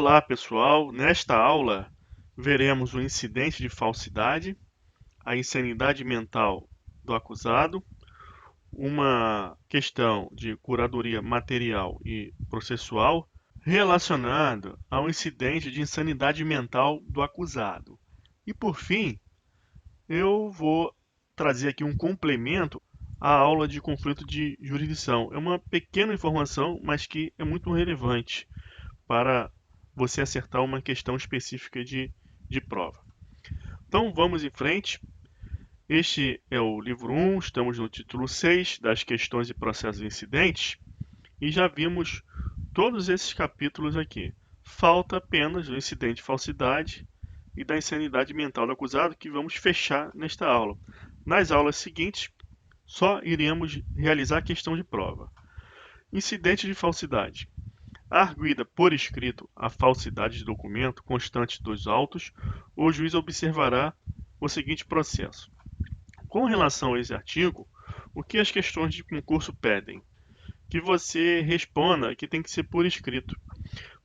Olá, pessoal. Nesta aula, veremos o incidente de falsidade, a insanidade mental do acusado, uma questão de curadoria material e processual relacionado ao incidente de insanidade mental do acusado. E, por fim, eu vou trazer aqui um complemento à aula de conflito de jurisdição. É uma pequena informação, mas que é muito relevante para você acertar uma questão específica de prova. Então vamos em frente. Este é o livro 1, estamos no título 6 das questões e processos incidentes e já vimos todos esses capítulos aqui. Falta apenas o incidente de falsidade e da insanidade mental do acusado, que vamos fechar nesta aula. Nas aulas seguintes, só iremos realizar a questão de prova. Incidente de falsidade. Arguida por escrito a falsidade de documento constante dos autos, o juiz observará o seguinte processo. Com relação a esse artigo, o que as questões de concurso pedem? Que você responda que tem que ser por escrito.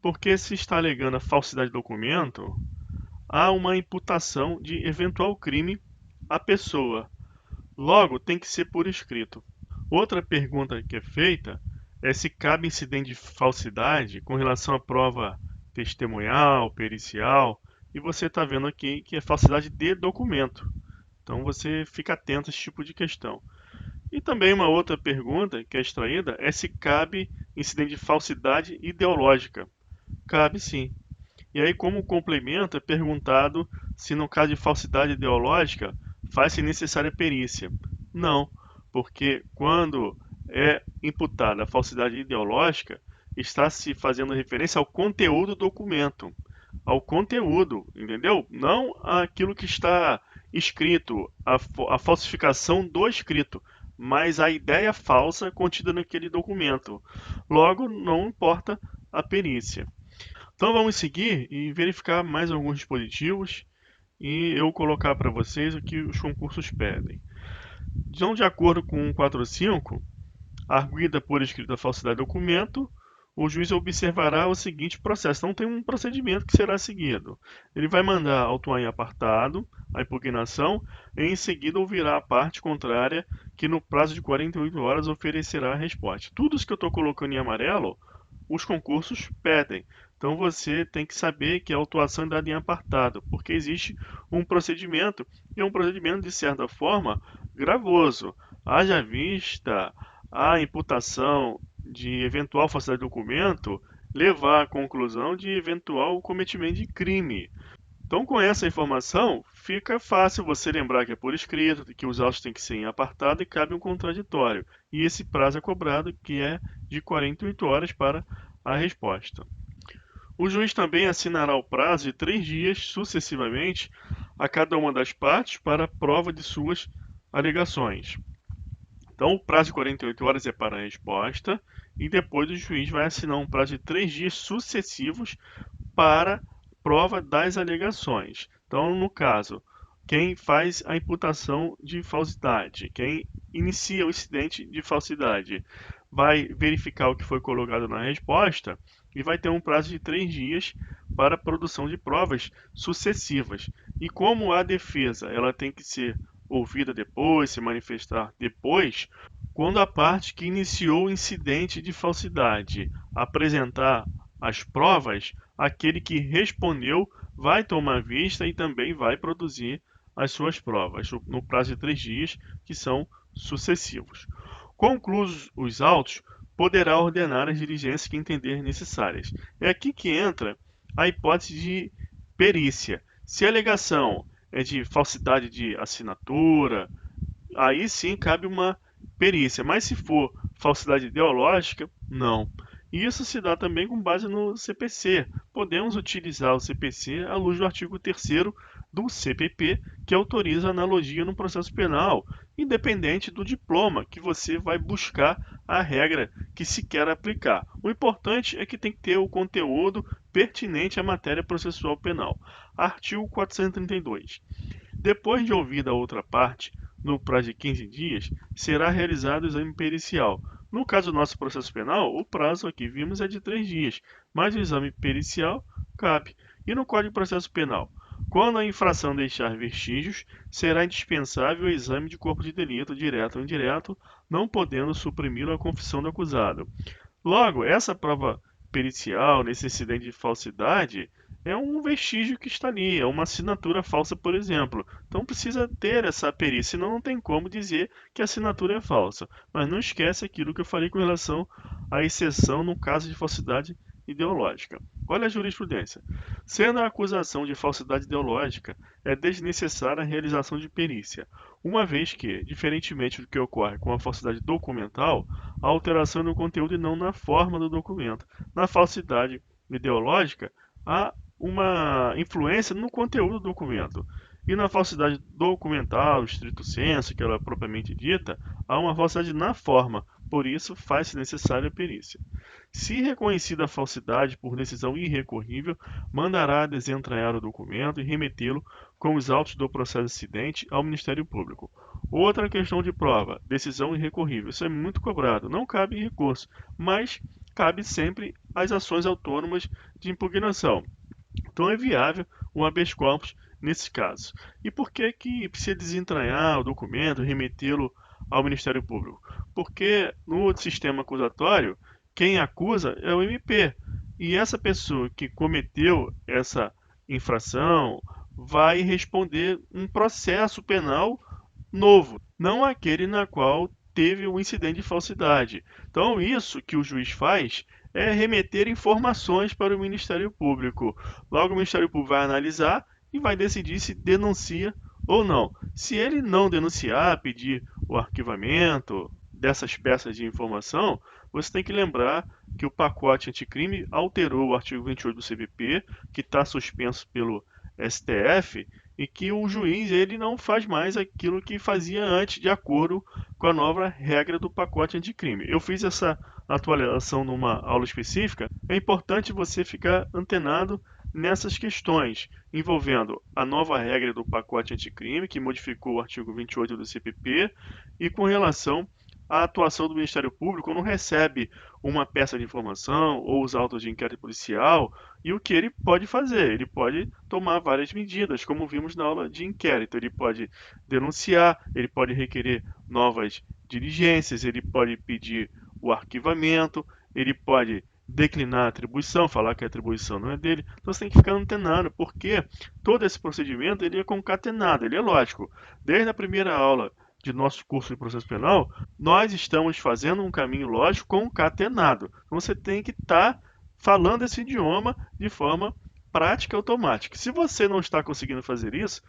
Porque se está alegando a falsidade de documento, há uma imputação de eventual crime à pessoa. Logo, tem que ser por escrito. Outra pergunta que é feita é se cabe incidente de falsidade com relação à prova testemunhal, pericial, e você está vendo aqui que é falsidade de documento. Então você fica atento a esse tipo de questão. E também uma outra pergunta que é extraída é se cabe incidente de falsidade ideológica. Cabe sim. E aí, como complemento, é perguntado se no caso de falsidade ideológica faz-se necessária perícia. Não, porque quando é imputada a falsidade ideológica, está se fazendo referência ao conteúdo do documento, ao conteúdo, entendeu? Não àquilo que está escrito, a falsificação do escrito, mas a ideia falsa contida naquele documento. Logo, não importa a perícia. Então vamos seguir e verificar mais alguns dispositivos e eu colocar para vocês o que os concursos pedem. Então, de acordo com 145, arguida por escrito a falsidade do documento, o juiz observará o seguinte processo. Então tem um procedimento que será seguido. Ele vai mandar autuar em apartado a impugnação e em seguida ouvirá a parte contrária que no prazo de 48 horas oferecerá a resposta. Tudo isso que eu estou colocando em amarelo, os concursos pedem. Então você tem que saber que a autuação é dada em apartado, porque existe um procedimento, e é um procedimento de certa forma gravoso. Haja vista a imputação de eventual falsidade de documento levar à conclusão de eventual cometimento de crime. Então, com essa informação, fica fácil você lembrar que é por escrito, que os autos têm que ser em apartado e cabe um contraditório. E esse prazo é cobrado, que é de 48 horas para a resposta. O juiz também assinará o prazo de 3 dias sucessivamente a cada uma das partes para a prova de suas alegações. Então, o prazo de 48 horas é para a resposta e depois o juiz vai assinar um prazo de 3 dias sucessivos para prova das alegações. Então, no caso, quem faz a imputação de falsidade, quem inicia o incidente de falsidade, vai verificar o que foi colocado na resposta e vai ter um prazo de 3 dias para a produção de provas sucessivas. E como a defesa ela tem que ser ouvida depois, se manifestar depois, quando a parte que iniciou o incidente de falsidade apresentar as provas, aquele que respondeu vai tomar vista e também vai produzir as suas provas no prazo de 3 dias, que são sucessivos. Concluídos os autos, poderá ordenar as diligências que entender necessárias. É aqui que entra a hipótese de perícia. Se a alegação é de falsidade de assinatura, aí sim cabe uma perícia. Mas se for falsidade ideológica, não. E isso se dá também com base no CPC. Podemos utilizar o CPC à luz do artigo 3º do CPP, que autoriza a analogia no processo penal, independente do diploma que você vai buscar a regra que se quer aplicar. O importante é que tem que ter o conteúdo pertinente à matéria processual penal. Artigo 432. Depois de ouvida a outra parte, no prazo de 15 dias, será realizado o exame pericial. No caso do nosso processo penal, o prazo aqui vimos é de 3 dias, mas o exame pericial Cabe. E no Código de Processo Penal? Quando a infração deixar vestígios, será indispensável o exame de corpo de delito, direto ou indireto, não podendo suprimi-lo a confissão do acusado. Logo, essa prova pericial, nesse incidente de falsidade, é um vestígio que está ali, é uma assinatura falsa, por exemplo. Então precisa ter essa perícia, senão não tem como dizer que a assinatura é falsa. Mas não esquece aquilo que eu falei com relação à exceção no caso de falsidade ideológica. Olha a jurisprudência. Sendo a acusação de falsidade ideológica, é desnecessária a realização de perícia, uma vez que, diferentemente do que ocorre com a falsidade documental, a alteração no conteúdo e não na forma do documento. Na falsidade ideológica, há uma influência no conteúdo do documento. E na falsidade documental, estrito sensu, que ela é propriamente dita, há uma falsidade na forma, por isso faz-se necessária a perícia. Se reconhecida a falsidade por decisão irrecorrível, mandará desentranhar o documento e remetê-lo com os autos do processo incidente ao Ministério Público. Outra questão de prova, decisão irrecorrível. Isso é muito cobrado, não cabe recurso, mas cabe sempre as ações autônomas de impugnação. Então é viável o habeas corpus nesse caso. E por que precisa desentranhar o documento, remetê-lo ao Ministério Público? Porque no sistema acusatório, quem acusa é o MP. E essa pessoa que cometeu essa infração vai responder um processo penal novo, não aquele na qual teve um incidente de falsidade. Então, isso que o juiz faz é remeter informações para o Ministério Público. Logo, o Ministério Público vai analisar e vai decidir se denuncia ou não. Se ele não denunciar, pedir o arquivamento dessas peças de informação, você tem que lembrar que o pacote anticrime alterou o artigo 28 do CPP, que está suspenso pelo STF, e que o juiz ele não faz mais aquilo que fazia antes, de acordo com a nova regra do pacote anticrime. Eu fiz essa atualização numa aula específica. É importante você ficar antenado nessas questões envolvendo a nova regra do pacote anticrime, que modificou o artigo 28 do CPP, e com relação à atuação do Ministério Público quando recebe uma peça de informação ou os autos de inquérito policial, e o que ele pode fazer? Ele pode tomar várias medidas, como vimos na aula de inquérito. Ele pode denunciar, ele pode requerer novas diligências, ele pode pedir o arquivamento, ele pode declinar a atribuição, falar que a atribuição não é dele. Então você tem que ficar antenado, porque todo esse procedimento ele é concatenado, ele é lógico. Desde a primeira aula de nosso curso de processo penal, nós estamos fazendo um caminho lógico concatenado. Então você tem que estar falando esse idioma de forma prática e automática. Se você não está conseguindo fazer isso,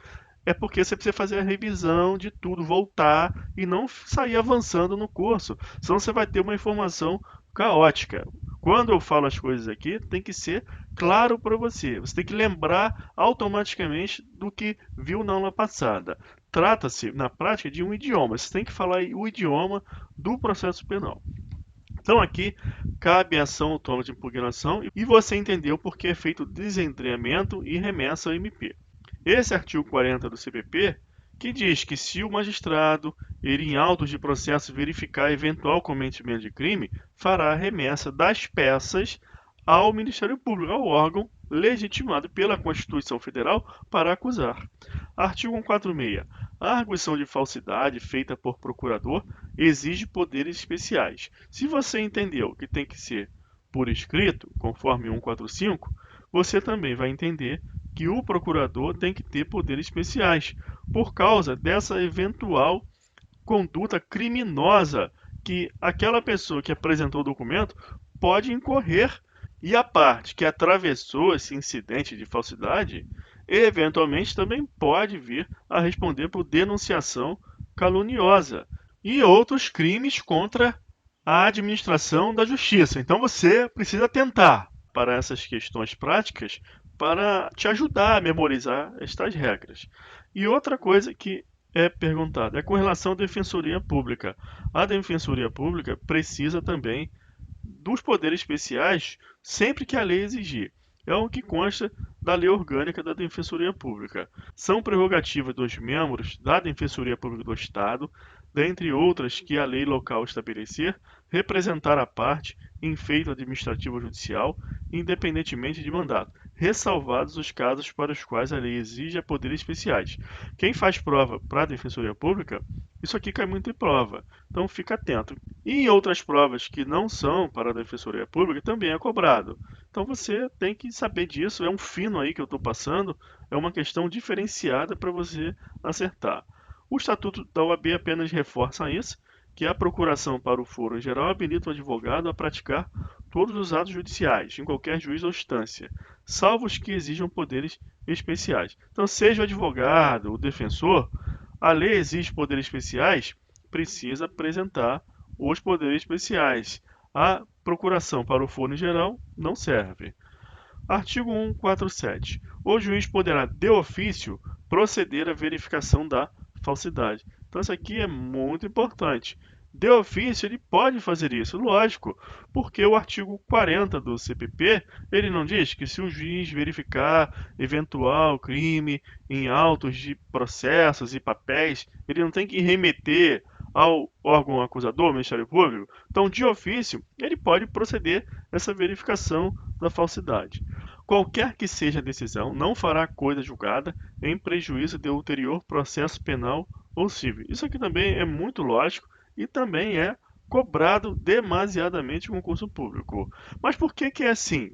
é porque você precisa fazer a revisão de tudo, voltar e não sair avançando no curso. Senão você vai ter uma informação caótica. Quando eu falo as coisas aqui, tem que ser claro para você. Você tem que lembrar automaticamente do que viu na aula passada. Trata-se, na prática, de um idioma. Você tem que falar o idioma do processo penal. Então aqui cabe a ação autônoma de impugnação e você entendeu por que é feito desentranhamento e remessa ao MP. Esse artigo 40 do CPP, que diz que se o magistrado, ele em autos de processo verificar eventual cometimento de crime, fará a remessa das peças ao Ministério Público, ao órgão legitimado pela Constituição Federal para acusar. Artigo 146. A arguição de falsidade feita por procurador exige poderes especiais. Se você entendeu que tem que ser por escrito, conforme 145, você também vai entender que o procurador tem que ter poderes especiais, por causa dessa eventual conduta criminosa que aquela pessoa que apresentou o documento pode incorrer, e a parte que atravessou esse incidente de falsidade, eventualmente também pode vir a responder por denunciação caluniosa e outros crimes contra a administração da justiça. Então você precisa atentar para essas questões práticas para te ajudar a memorizar estas regras. E outra coisa que é perguntada é com relação à Defensoria Pública. A Defensoria Pública precisa também dos poderes especiais sempre que a lei exigir. É o que consta da Lei Orgânica da Defensoria Pública. São prerrogativas dos membros da Defensoria Pública do Estado, dentre outras que a lei local estabelecer, representar a parte em feito administrativo ou judicial, independentemente de mandato. ressalvados os casos para os quais a lei exige poderes especiais. Quem faz prova para a Defensoria Pública, isso aqui cai muito em prova, então fica atento. E em outras provas que não são para a Defensoria Pública, também é cobrado. Então você tem que saber disso, é um fino aí que eu estou passando, é uma questão diferenciada para você acertar. O Estatuto da OAB apenas reforça isso, que a procuração para o foro em geral habilita o advogado a praticar todos os atos judiciais, em qualquer juiz ou instância, salvo os que exijam poderes especiais. Então, seja o advogado, o defensor, a lei exige poderes especiais, precisa apresentar os poderes especiais. A procuração para o foro em geral não serve. Artigo 147. O juiz poderá, de ofício, proceder à verificação da falsidade. Então, isso aqui é muito importante. De ofício, ele pode fazer isso, lógico, porque o artigo 40 do CPP, ele não diz que se o juiz verificar eventual crime em autos de processos e papéis, ele não tem que remeter ao órgão acusador, Ministério Público. Então, de ofício, ele pode proceder essa verificação da falsidade. Qualquer que seja a decisão, não fará coisa julgada em prejuízo de ulterior processo penal ou civil. Isso aqui também é muito lógico e também é cobrado demasiadamente com concurso público. Mas por que que é assim?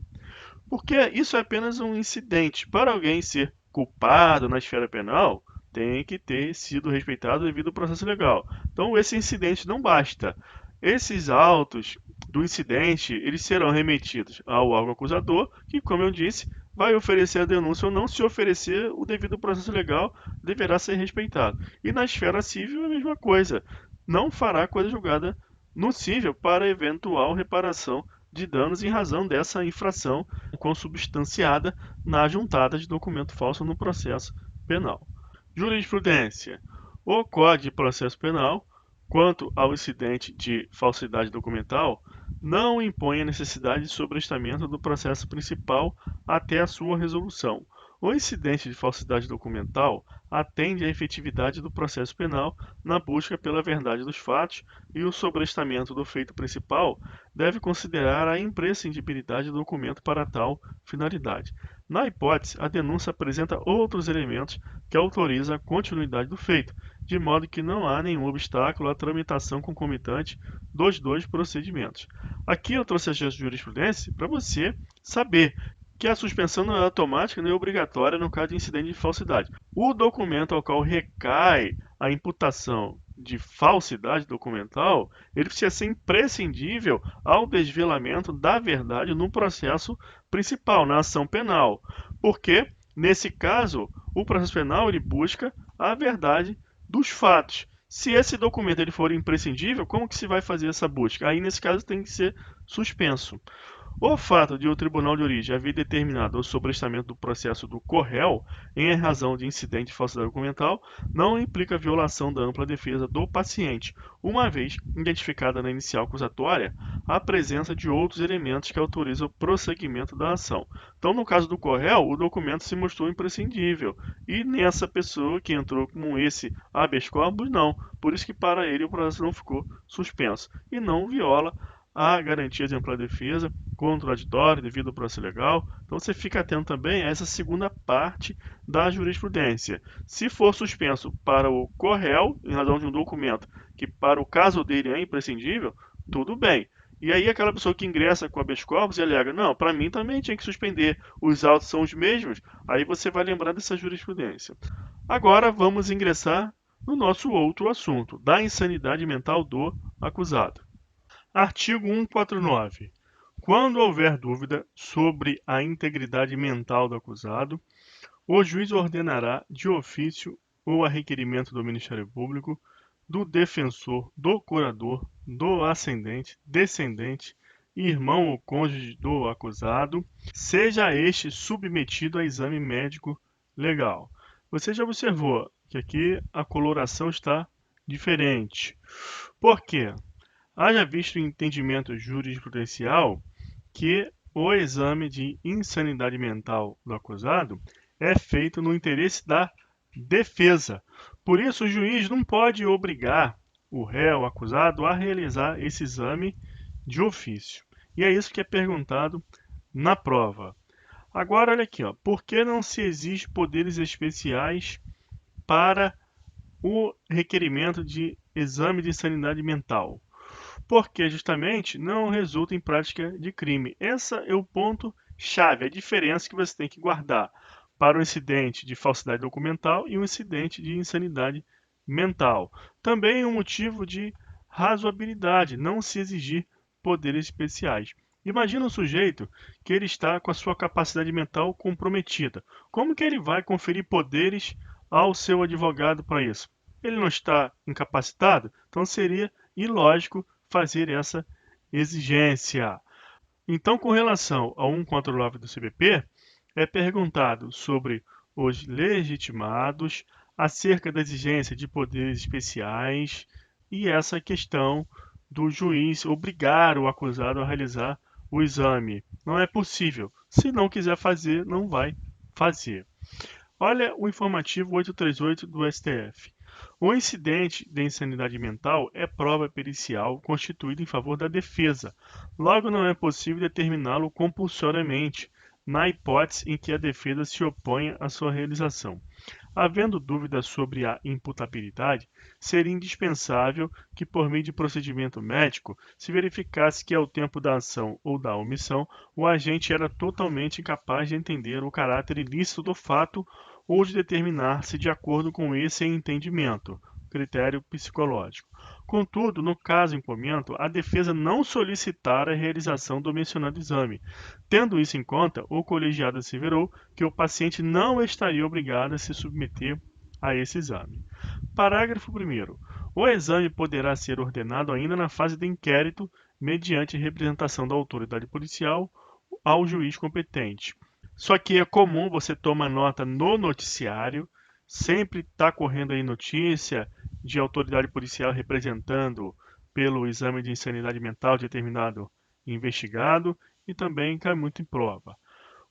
Porque isso é apenas um incidente. Para alguém ser culpado na esfera penal, tem que ter sido respeitado devido ao processo legal. Então, esse incidente não basta. Esses autos do incidente, eles serão remetidos ao órgão acusador, que, como eu disse, vai oferecer a denúncia ou não. Se oferecer, o devido processo legal deverá ser respeitado. E na esfera civil, a mesma coisa. Não fará coisa julgada no cível para eventual reparação de danos em razão dessa infração consubstanciada na juntada de documento falso no processo penal. Jurisprudência. O Código de Processo Penal, quanto ao incidente de falsidade documental, não impõe a necessidade de sobrestamento do processo principal até a sua resolução. O incidente de falsidade documental atende à efetividade do processo penal na busca pela verdade dos fatos e o sobrestamento do feito principal deve considerar a imprescindibilidade do documento para tal finalidade. Na hipótese, a denúncia apresenta outros elementos que autorizam a continuidade do feito, de modo que não há nenhum obstáculo à tramitação concomitante dos dois procedimentos. Aqui eu trouxe a jurisprudência para você saber que a suspensão não é automática nem obrigatória no caso de incidente de falsidade. O documento ao qual recai a imputação de falsidade documental, ele precisa ser imprescindível ao desvelamento da verdade no processo principal, na ação penal. Porque, nesse caso, o processo penal ele busca a verdade dos fatos. Se esse documento ele for imprescindível, como que se vai fazer essa busca? Aí, nesse caso, tem que ser suspenso. O fato de o tribunal de origem haver determinado o sobrestamento do processo do corréu em razão de incidente de falsidade documental não implica violação da ampla defesa do paciente, uma vez identificada na inicial acusatória a presença de outros elementos que autorizam o prosseguimento da ação. Então, no caso do corréu, o documento se mostrou imprescindível e nessa pessoa que entrou com esse habeas corpus, não. Por isso que para ele o processo não ficou suspenso e não viola a garantia de ampla defesa contraditória devido ao processo legal. Então você fica atento também a essa segunda parte da jurisprudência. Se for suspenso para o corréu, em razão de um documento que para o caso dele é imprescindível, tudo bem. E aí aquela pessoa que ingressa com habeas corpus e alega, não, para mim também tinha que suspender, os autos são os mesmos, aí você vai lembrar dessa jurisprudência. Agora vamos ingressar no nosso outro assunto, da insanidade mental do acusado. Artigo 149. Quando houver dúvida sobre a integridade mental do acusado, o juiz ordenará de ofício ou a requerimento do Ministério Público, do defensor, do curador, do ascendente, descendente, irmão ou cônjuge do acusado, seja este submetido a exame médico legal. Você já observou que aqui a coloração está diferente. Por quê? Haja visto em entendimento jurisprudencial que o exame de insanidade mental do acusado é feito no interesse da defesa. Por isso, o juiz não pode obrigar o réu, o acusado, a realizar esse exame de ofício. E é isso que é perguntado na prova. Agora, olha aqui, ó. Por que não se exige poderes especiais para o requerimento de exame de insanidade mental? Porque justamente não resulta em prática de crime. Esse é o ponto chave, a diferença que você tem que guardar para o incidente de falsidade documental e o incidente de insanidade mental. Também um motivo de razoabilidade, não se exigir poderes especiais. Imagina um sujeito que ele está com a sua capacidade mental comprometida. Como que ele vai conferir poderes ao seu advogado para isso? Ele não está incapacitado? Então seria ilógico fazer essa exigência. Então, com relação ao 149 do CPP, é perguntado sobre os legitimados, acerca da exigência de poderes especiais e essa questão do juiz obrigar o acusado a realizar o exame. Não é possível. Se não quiser fazer, não vai fazer. Olha o informativo 838 do STF. O incidente de insanidade mental é prova pericial constituída em favor da defesa. Logo, não é possível determiná-lo compulsoriamente, na hipótese em que a defesa se oponha à sua realização. Havendo dúvidas sobre a imputabilidade, seria indispensável que, por meio de procedimento médico, se verificasse que, ao tempo da ação ou da omissão, o agente era totalmente incapaz de entender o caráter ilícito do fato ou de determinar-se de acordo com esse entendimento, critério psicológico. Contudo, no caso em comento, a defesa não solicitara a realização do mencionado exame. Tendo isso em conta, o colegiado asseverou que o paciente não estaria obrigado a se submeter a esse exame. Parágrafo 1º. O exame poderá ser ordenado ainda na fase de inquérito, mediante representação da autoridade policial ao juiz competente. Só que é comum você tomar nota no noticiário, sempre está correndo aí notícia de autoridade policial representando pelo exame de insanidade mental de determinado investigado e também cai muito em prova.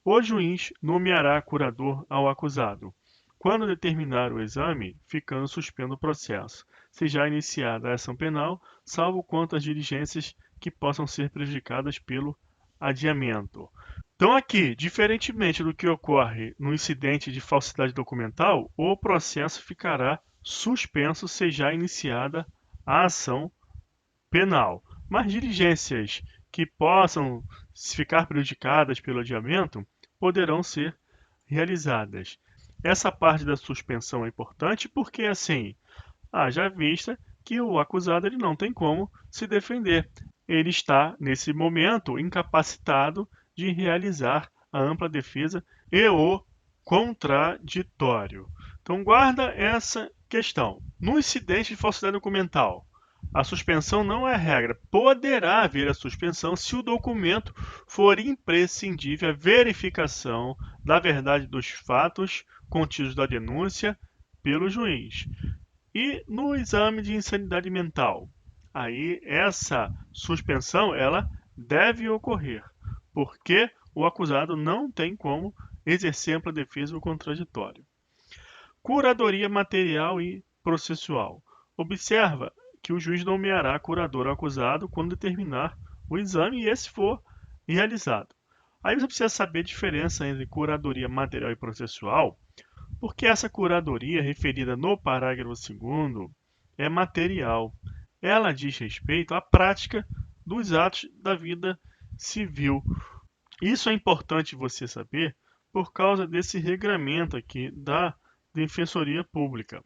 O juiz nomeará curador ao acusado, quando determinar o exame, ficando suspenso o processo, se já iniciada a ação penal, salvo quanto às diligências que possam ser prejudicadas pelo adiamento. Então, aqui, diferentemente do que ocorre no incidente de falsidade documental, o processo ficará suspenso se já iniciada a ação penal. Mas diligências que possam ficar prejudicadas pelo adiamento poderão ser realizadas. Essa parte da suspensão é importante porque, assim, haja vista que o acusado ele não tem como se defender. Ele está, nesse momento, incapacitado de realizar a ampla defesa e o contraditório. Então, guarda essa questão. No incidente de falsidade documental, a suspensão não é regra. Poderá haver a suspensão se o documento for imprescindível à verificação da verdade dos fatos contidos da denúncia pelo juiz. E no exame de insanidade mental, aí essa suspensão ela deve ocorrer, porque o acusado não tem como exercer ampla defesa ou contraditório. Curadoria material e processual. Observa que o juiz nomeará curador ao acusado quando determinar o exame e esse for realizado. Aí você precisa saber a diferença entre curadoria material e processual, porque essa curadoria referida no parágrafo 2º é material. Ela diz respeito à prática dos atos da vida civil. Isso é importante você saber por causa desse regramento aqui da Defensoria Pública.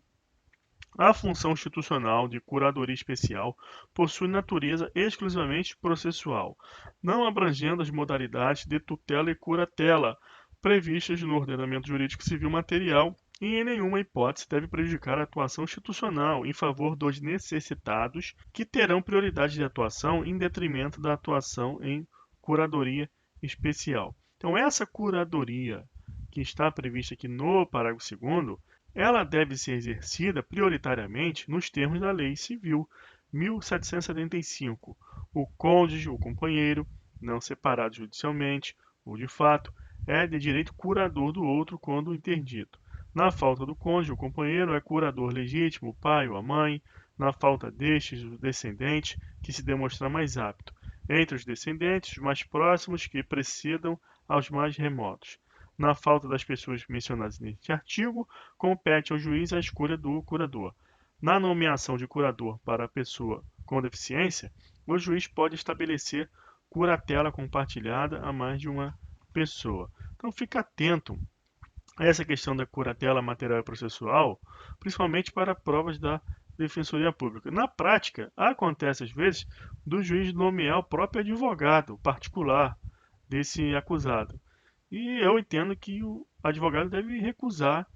A função institucional de curadoria especial possui natureza exclusivamente processual, não abrangendo as modalidades de tutela e curatela previstas no ordenamento jurídico civil material e em nenhuma hipótese deve prejudicar a atuação institucional em favor dos necessitados, que terão prioridade de atuação em detrimento da atuação em curadoria especial. Então, essa curadoria que está prevista aqui no parágrafo 2º, ela deve ser exercida prioritariamente nos termos da Lei Civil 1775. O cônjuge, o companheiro, não separado judicialmente ou de fato, é de direito curador do outro quando interdito. Na falta do cônjuge, o companheiro é curador legítimo, o pai ou a mãe. Na falta destes, o descendente, que se demonstrar mais apto. Entre os descendentes, os mais próximos que precedam aos mais remotos. Na falta das pessoas mencionadas neste artigo, compete ao juiz a escolha do curador. Na nomeação de curador para a pessoa com deficiência, o juiz pode estabelecer curatela compartilhada a mais de uma pessoa. Então, fica atento a essa questão da curatela material e processual, principalmente para provas da Defensoria Pública. Na prática, acontece às vezes do juiz nomear o próprio advogado particular desse acusado. E eu entendo que o advogado deve recusar,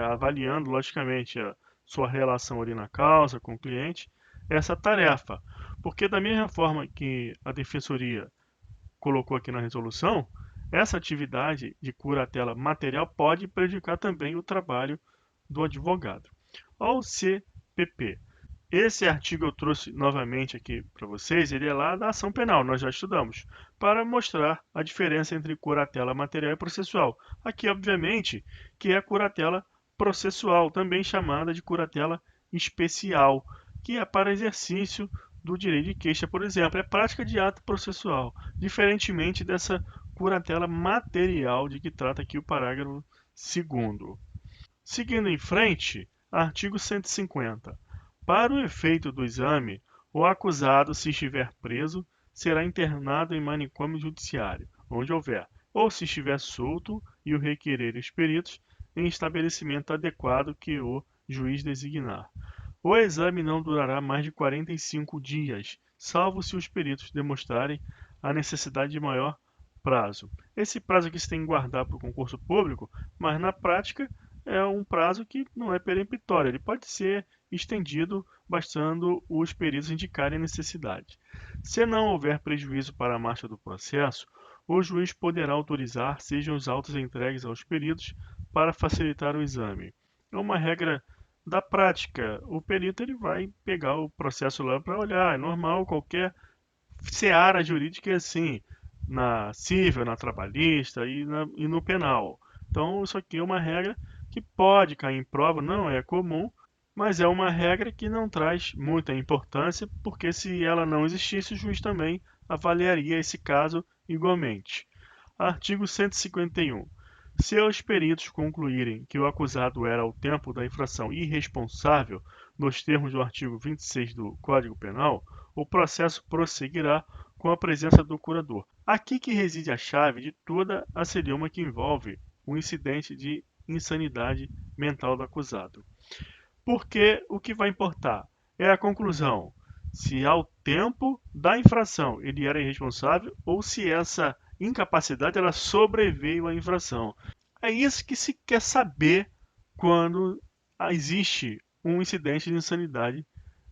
avaliando, logicamente, a sua relação ali na causa com o cliente, essa tarefa. Porque, da mesma forma que a defensoria colocou aqui na resolução, essa atividade de curatela material pode prejudicar também o trabalho do advogado. Ao CPP. Esse artigo eu trouxe novamente aqui para vocês, ele é lá da ação penal, nós já estudamos, para mostrar a diferença entre curatela material e processual. Aqui, obviamente, que é a curatela processual, também chamada de curatela especial, que é para exercício do direito de queixa, por exemplo, é prática de ato processual, diferentemente dessa curatela material de que trata aqui o parágrafo 2º. Seguindo em frente, artigo 150. Para o efeito do exame, o acusado, se estiver preso, será internado em manicômio judiciário, onde houver, ou se estiver solto e o requererem os peritos, em estabelecimento adequado que o juiz designar. O exame não durará mais de 45 dias, salvo se os peritos demonstrarem a necessidade de maior prazo. Esse prazo aqui se tem que guardar para o concurso público, mas na prática é um prazo que não é peremptório, ele pode ser estendido bastando os peritos indicarem a necessidade. Se não houver prejuízo para a marcha do processo, o juiz poderá autorizar sejam os autos entregues aos peritos para facilitar o exame. É uma regra da prática. O perito ele vai pegar o processo lá para olhar, é normal, qualquer seara jurídica é assim, na civil, na trabalhista e no penal. Então, isso aqui é uma regra que pode cair em prova, não é comum, mas é uma regra que não traz muita importância, porque se ela não existisse, o juiz também avaliaria esse caso igualmente. Artigo 151. Se os peritos concluírem que o acusado era, ao tempo da infração, irresponsável, nos termos do artigo 26 do Código Penal, o processo prosseguirá com a presença do curador. Aqui que reside a chave de toda a celeuma que envolve o incidente de insanidade mental do acusado. Porque o que vai importar é a conclusão, se ao tempo da infração ele era irresponsável ou se essa incapacidade ela sobreveio à infração. É isso que se quer saber quando existe um incidente de insanidade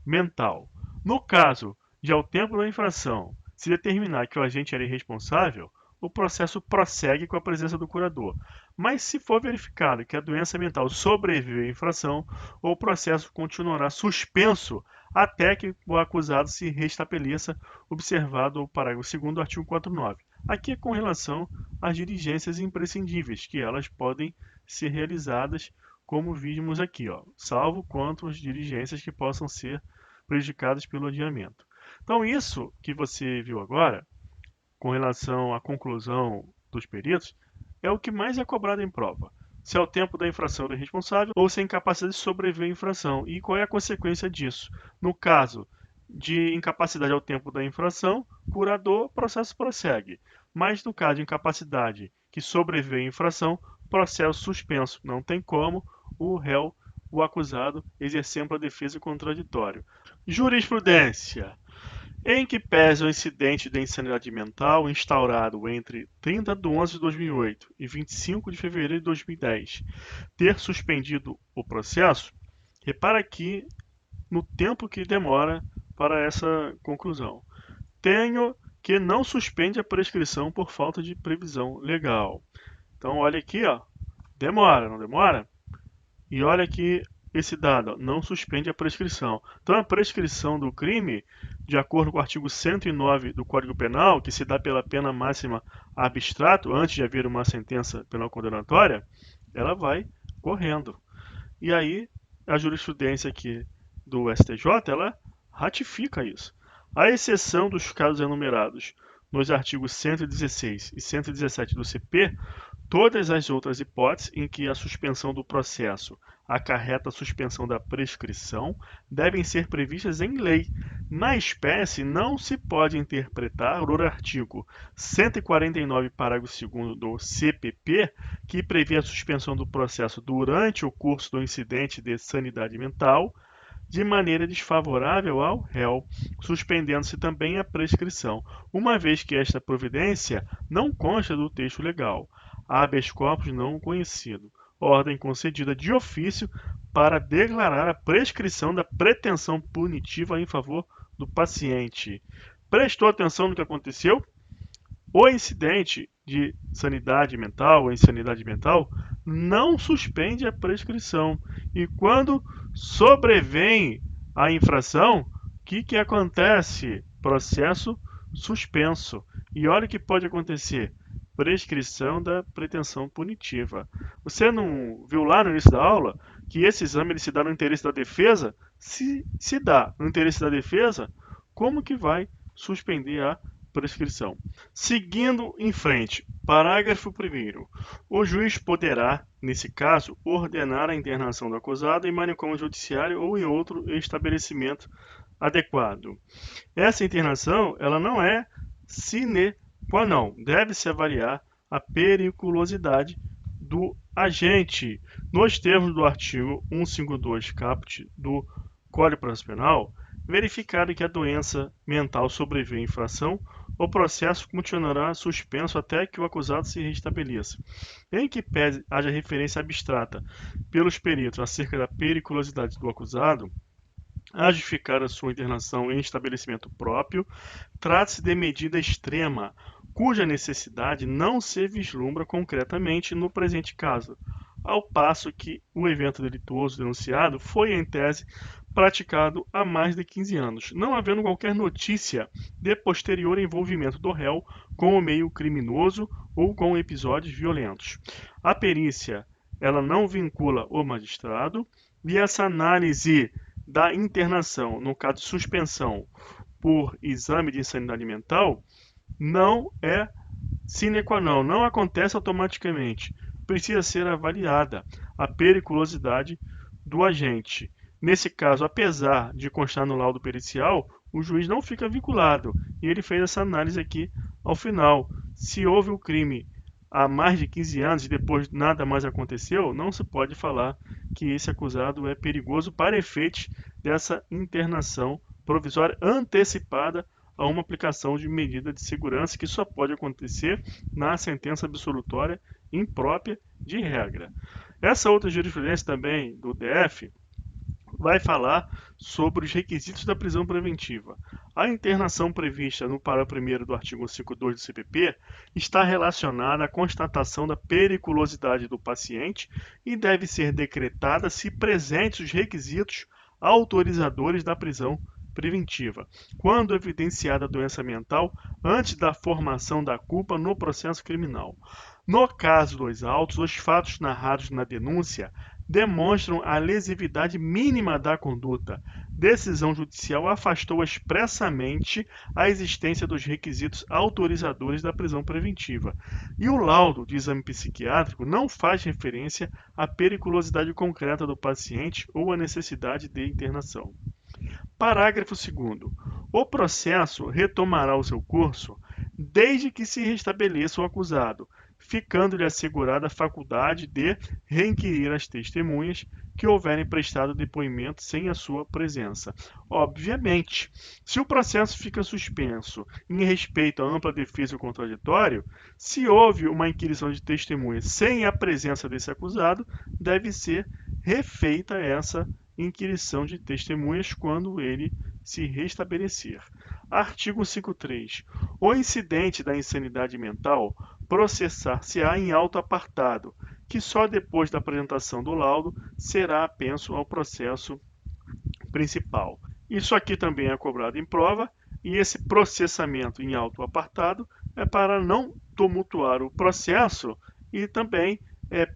mental. No caso de ao tempo da infração se determinar que o agente era irresponsável, o processo prossegue com a presença do curador. Mas se for verificado que a doença mental sobreviveu à infração, o processo continuará suspenso até que o acusado se restabeleça, observado o parágrafo 2º do artigo 49. Aqui é com relação às diligências imprescindíveis, que elas podem ser realizadas como vimos aqui, salvo quanto as diligências que possam ser prejudicadas pelo adiamento. Então, isso que você viu agora, com relação à conclusão dos peritos, é o que mais é cobrado em prova. Se é o tempo da infração do responsável ou se é incapacidade de sobreviver à infração. E qual é a consequência disso? No caso de incapacidade ao tempo da infração, curador, processo prossegue. Mas no caso de incapacidade que sobrevive à infração, processo suspenso. Não tem como o réu, o acusado, exercer a defesa contraditória. Jurisprudência. Em que pese o incidente de insanidade mental instaurado entre 30 de 11 de 2008 e 25 de fevereiro de 2010 ter suspendido o processo, repara aqui no tempo que demora para essa conclusão. Tenho que não suspende a prescrição por falta de previsão legal. Então, olha aqui, demora, não demora? E olha aqui esse dado, não suspende a prescrição. Então, a prescrição do crime, de acordo com o artigo 109 do Código Penal, que se dá pela pena máxima abstrato, antes de haver uma sentença penal condenatória, ela vai correndo. E aí, a jurisprudência aqui do STJ, ela ratifica isso. À exceção dos casos enumerados nos artigos 116 e 117 do CP, Todas as outras hipóteses em que a suspensão do processo acarreta a suspensão da prescrição devem ser previstas em lei. Na espécie, não se pode interpretar o artigo 149, parágrafo 2º do CPP, que prevê a suspensão do processo durante o curso do incidente de sanidade mental, de maneira desfavorável ao réu, suspendendo-se também a prescrição, uma vez que esta providência não consta do texto legal. Habeas corpus não conhecido. Ordem concedida de ofício para declarar a prescrição da pretensão punitiva em favor do paciente. Prestou atenção no que aconteceu? O incidente de sanidade mental ou insanidade mental não suspende a prescrição. E quando sobrevém a infração, o que acontece? Processo suspenso. E olha o que pode acontecer. Prescrição da pretensão punitiva. Você não viu lá no início da aula que esse exame ele se dá no interesse da defesa? Se dá no interesse da defesa, como que vai suspender a prescrição? Seguindo em frente, parágrafo 1º. O juiz poderá, nesse caso, ordenar a internação do acusado em manicômio judiciário ou em outro estabelecimento adequado. Essa internação ela não é sine qua non, deve-se avaliar a periculosidade do agente. Nos termos do artigo 152 caput do Código de Processo Penal, verificado que a doença mental sobreveio à infração, o processo continuará suspenso até que o acusado se restabeleça. Em que pese haja referência abstrata pelos peritos acerca da periculosidade do acusado, a justificar a sua internação em estabelecimento próprio, trata-se de medida extrema, cuja necessidade não se vislumbra concretamente no presente caso, ao passo que o evento delituoso denunciado foi, em tese, praticado há mais de 15 anos, não havendo qualquer notícia de posterior envolvimento do réu com o meio criminoso ou com episódios violentos. A perícia ela não vincula o magistrado e essa análise da internação, no caso de suspensão por exame de insanidade mental, não é sine qua non, não acontece automaticamente. Precisa ser avaliada a periculosidade do agente. Nesse caso, apesar de constar no laudo pericial, o juiz não fica vinculado. E ele fez essa análise aqui ao final. Se houve um crime há mais de 15 anos e depois nada mais aconteceu, não se pode falar que esse acusado é perigoso para efeitos dessa internação provisória antecipada a uma aplicação de medida de segurança que só pode acontecer na sentença absolutória imprópria de regra. Essa outra jurisprudência também do DF vai falar sobre os requisitos da prisão preventiva. A internação prevista no parágrafo 1º do artigo 152 do CPP está relacionada à constatação da periculosidade do paciente e deve ser decretada se presentes os requisitos autorizadores da prisão preventiva, quando evidenciada a doença mental antes da formação da culpa no processo criminal. No caso dos autos, os fatos narrados na denúncia demonstram a lesividade mínima da conduta. Decisão judicial afastou expressamente a existência dos requisitos autorizadores da prisão preventiva. E o laudo de exame psiquiátrico não faz referência à periculosidade concreta do paciente ou à necessidade de internação. Parágrafo 2º. O processo retomará o seu curso desde que se restabeleça o acusado, ficando-lhe assegurada a faculdade de requerir as testemunhas que houverem prestado depoimento sem a sua presença. Obviamente, se o processo fica suspenso em respeito à ampla defesa e o contraditório, se houve uma inquirição de testemunhas sem a presença desse acusado, deve ser refeita essa inquirição de testemunhas quando ele se restabelecer. Artigo 53. O incidente da insanidade mental processar-se-á em auto apartado, que só depois da apresentação do laudo será apenso ao processo principal. Isso aqui também é cobrado em prova, e esse processamento em auto apartado é para não tumultuar o processo e também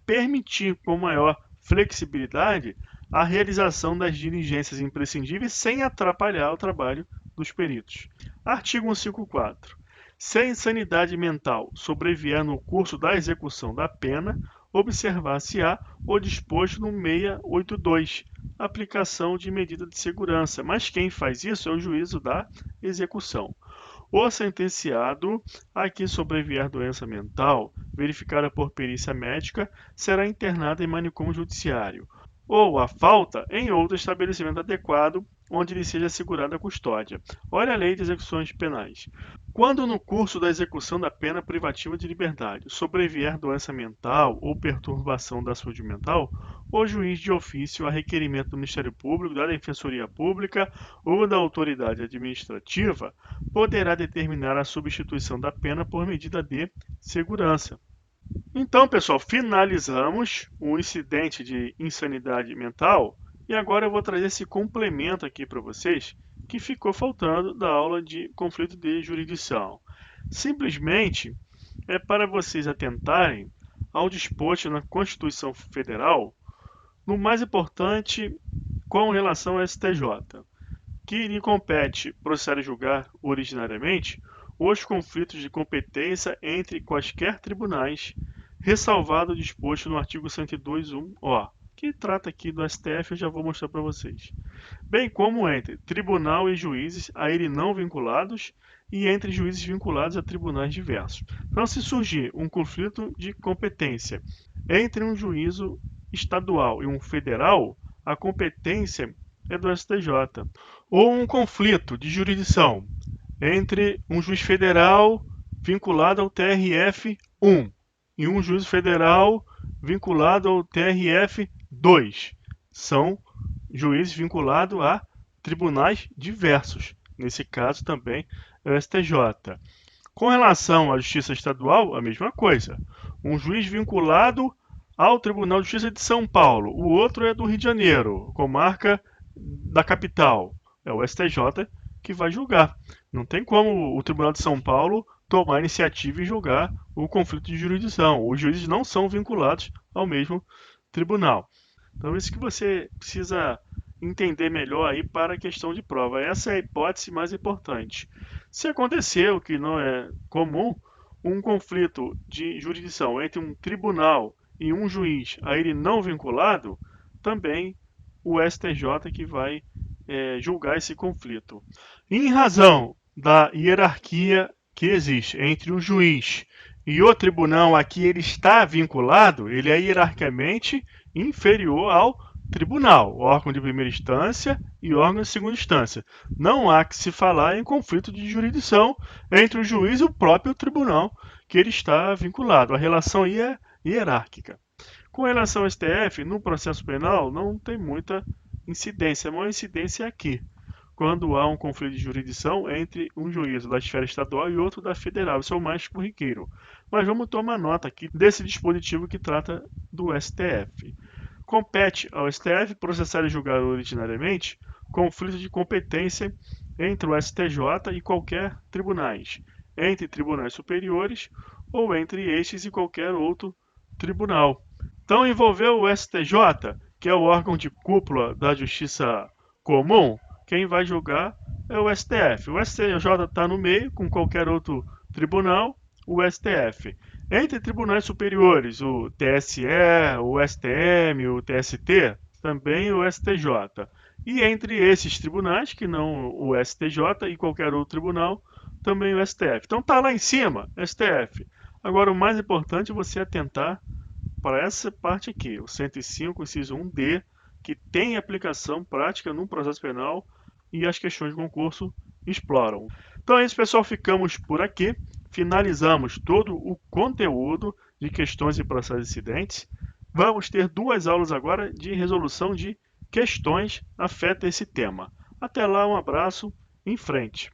permitir com maior flexibilidade a realização das diligências imprescindíveis sem atrapalhar o trabalho dos peritos. Artigo 154. Se a insanidade mental sobrevier no curso da execução da pena, observar-se-á o disposto no 682, aplicação de medida de segurança, mas quem faz isso é o juízo da execução. O sentenciado a que sobrevier doença mental, verificada por perícia médica, será internado em manicômio judiciário, ou, a falta, em outro estabelecimento adequado, onde lhe seja assegurada a custódia. Olha a Lei de Execuções Penais. Quando no curso da execução da pena privativa de liberdade sobrevier doença mental ou perturbação da saúde mental, o juiz de ofício, a requerimento do Ministério Público, da Defensoria Pública ou da autoridade administrativa, poderá determinar a substituição da pena por medida de segurança. Então, pessoal, finalizamos o incidente de insanidade mental e agora eu vou trazer esse complemento aqui para vocês que ficou faltando da aula de conflito de jurisdição. Simplesmente é para vocês atentarem ao disposto na Constituição Federal, no mais importante com relação ao STJ, que lhe compete processar e julgar originariamente os conflitos de competência entre quaisquer tribunais, ressalvado o disposto no artigo 102.1-O, que trata aqui do STF, eu já vou mostrar para vocês. Bem como entre tribunal e juízes a ele não vinculados e entre juízes vinculados a tribunais diversos. Então, se surgir um conflito de competência entre um juízo estadual e um federal, a competência é do STJ. Ou um conflito de jurisdição entre um juiz federal vinculado ao TRF-1 e um juiz federal vinculado ao TRF-2. São juízes vinculados a tribunais diversos. Nesse caso também é o STJ. Com relação à Justiça Estadual, a mesma coisa. Um juiz vinculado ao Tribunal de Justiça de São Paulo, o outro é do Rio de Janeiro, comarca da capital. É o STJ que vai julgar. Não tem como o Tribunal de São Paulo tomar iniciativa e julgar o conflito de jurisdição. Os juízes não são vinculados ao mesmo tribunal. Então, isso que você precisa entender melhor aí para a questão de prova. Essa é a hipótese mais importante. Se acontecer, o que não é comum, um conflito de jurisdição entre um tribunal e um juiz a ele não vinculado, também o STJ que vai julgar esse conflito. Em razão da hierarquia que existe entre o juiz e o tribunal a que ele está vinculado, ele é hierarquicamente inferior ao tribunal, órgão de primeira instância e órgão de segunda instância. Não há que se falar em conflito de jurisdição entre o juiz e o próprio tribunal que ele está vinculado. A relação aí é hierárquica. Com relação ao STF, no processo penal não tem muita incidência. A maior incidência é aqui, quando há um conflito de jurisdição entre um juízo da esfera estadual e outro da federal. Isso é o mais corriqueiro. Mas vamos tomar nota aqui desse dispositivo que trata do STF. Compete ao STF processar e julgar originariamente conflito de competência entre o STJ e qualquer tribunais, entre tribunais superiores ou entre estes e qualquer outro tribunal. Então, envolveu o STJ, que é o órgão de cúpula da Justiça Comum, quem vai julgar é o STF. O STJ está no meio, com qualquer outro tribunal, o STF. Entre tribunais superiores, o TSE, o STM, o TST, também o STJ. E entre esses tribunais, que não o STJ e qualquer outro tribunal, também o STF. Então está lá em cima, STF. Agora, o mais importante é você atentar para essa parte aqui, o 105, inciso 1D, que tem aplicação prática no processo penal e as questões de concurso exploram. Então é isso, pessoal, ficamos por aqui. Finalizamos todo o conteúdo de questões e processos incidentes. Vamos ter 2 aulas agora de resolução de questões afeta esse tema. Até lá, um abraço, em frente.